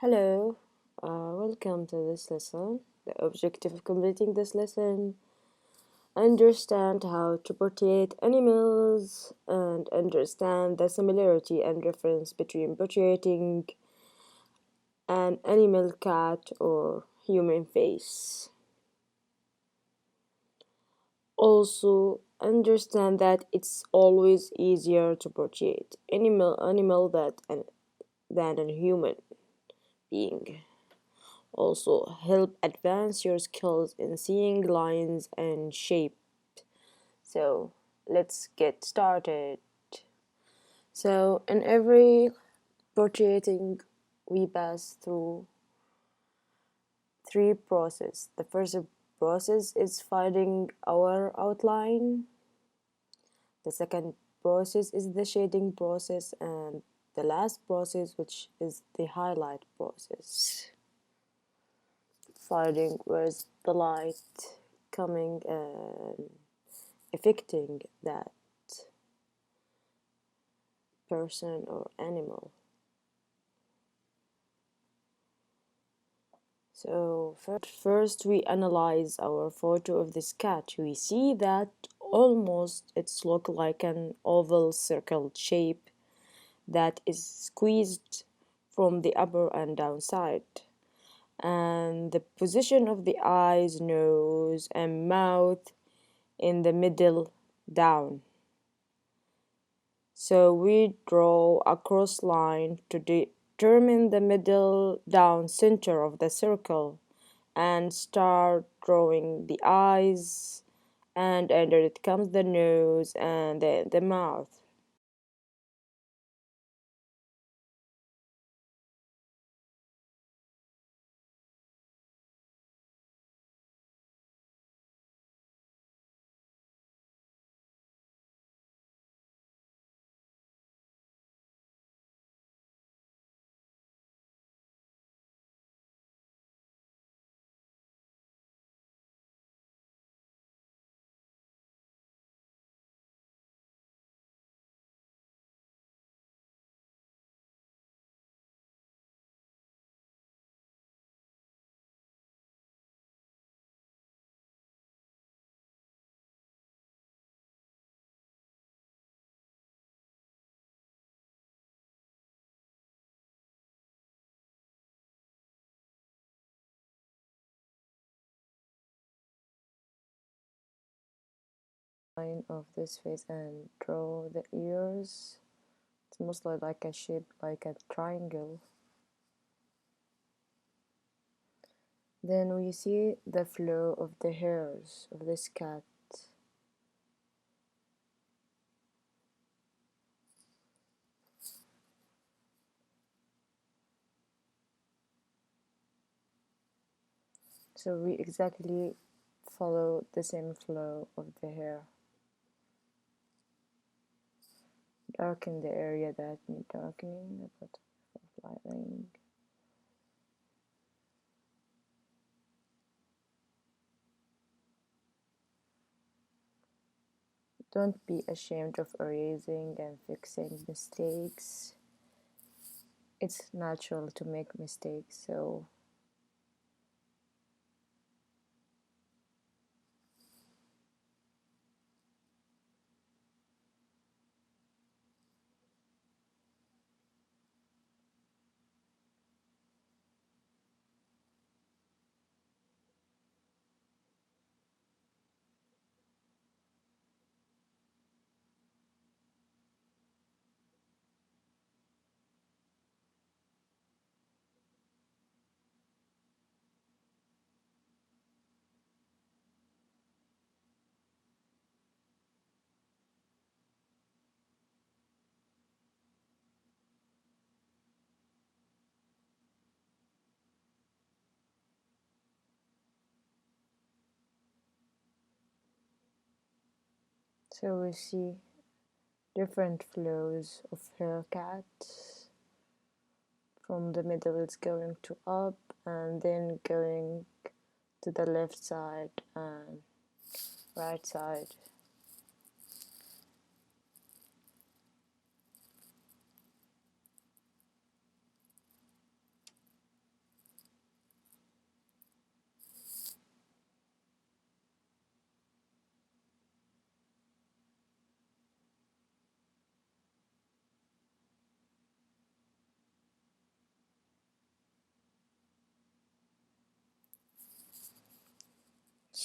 Hello, welcome to this lesson. The objective of completing this lesson: understand how to portrait animals and understand the similarity and difference between portraying an animal, cat, or human face. Also, understand that it's always easier to portray animal than a human being. Also help advance your skills in seeing lines and shape. So let's get started. So in every portraiting we pass through three processes. The first process is finding our outline. The second process is the shading process, and the last process, which is the highlight process. Finding where's the light coming and affecting that person or animal. So first we analyze our photo of this cat. We see that almost it's look like an oval circle shape that is squeezed from the upper and down side. And the position of the eyes, nose, and mouth in the middle down. So we draw a cross line to determine the middle down center of the circle and start drawing the eyes, and under it comes the nose and then the mouth. Line of this face and draw the ears. It's mostly like a shape, like a triangle. Then we see the flow of the hairs of this cat. So we exactly follow the same flow of the hair. Darken the area that need darkening, a bit of lightening. Don't be ashamed of erasing and fixing mistakes. It's natural to make mistakes, so we see different flows of haircut. From the middle it's going to up and then going to the left side and right side.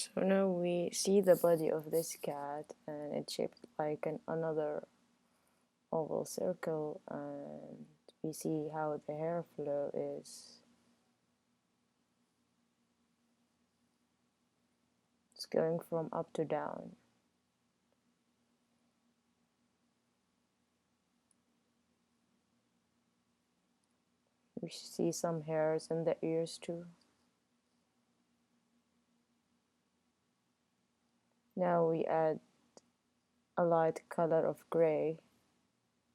So now we see the body of this cat, and it's shaped like another oval circle, and we see how the hair flow is. It's going from up to down. We see some hairs in the ears too. Now we add a light color of gray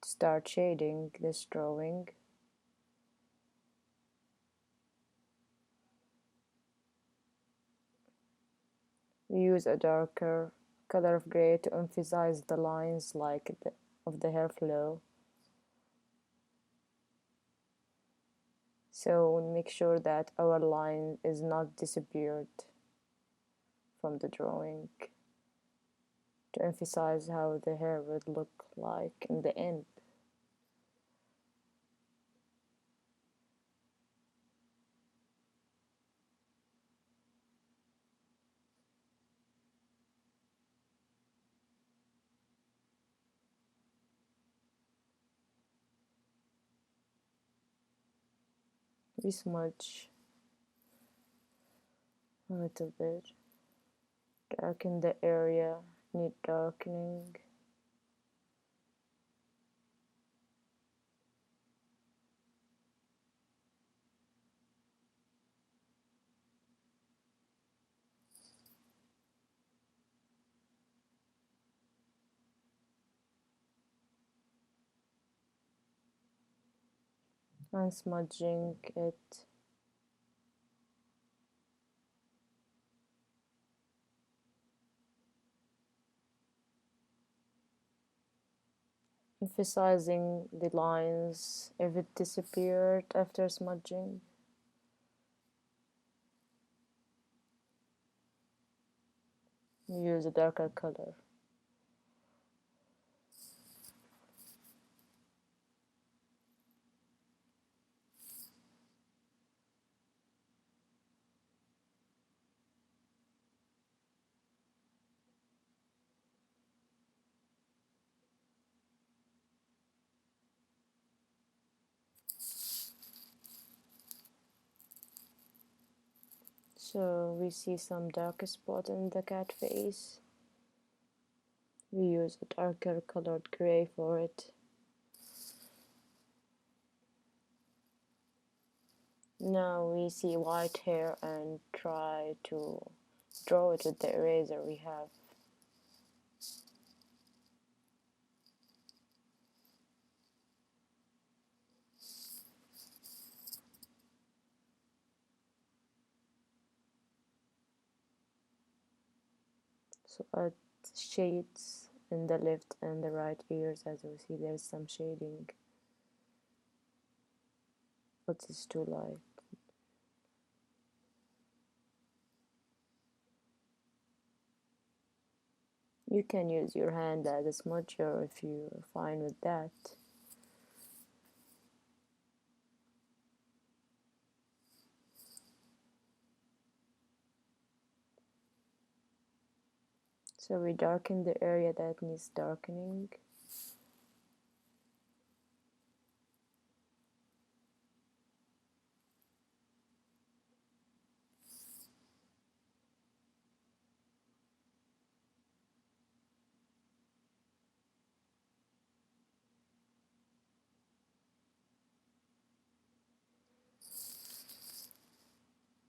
to start shading this drawing. We use a darker color of gray to emphasize the lines of the hair flow. So make sure that our line is not disappeared from the drawing, to emphasize how the hair would look like in the end. We smudge a little bit, darken the area, need darkening. And smudging it. Emphasizing the lines if it disappeared after smudging. Use a darker color. So we see some darker spot in the cat face. We use a darker colored gray for it. Now we see white hair and try to draw it with the eraser we have. So add shades in the left and the right ears. As you see, there's some shading, but it's too light. You can use your hand as a smudger if you're fine with that. So we darken the area that needs darkening.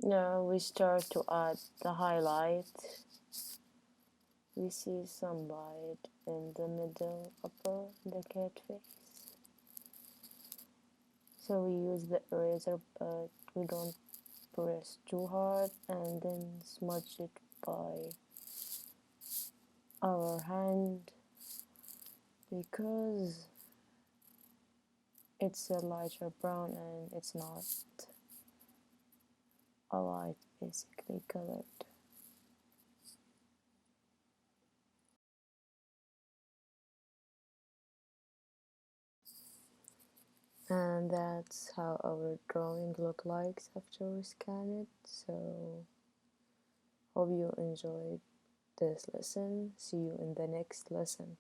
Now we start to add the highlight. We see some light in the middle upper the cat face. So we use the eraser, but we don't press too hard, and then smudge it by our hand because it's a lighter brown and it's not a light basically colored. And that's how our drawing look like after we scan it. So Hope you enjoyed this lesson. See you in the next lesson.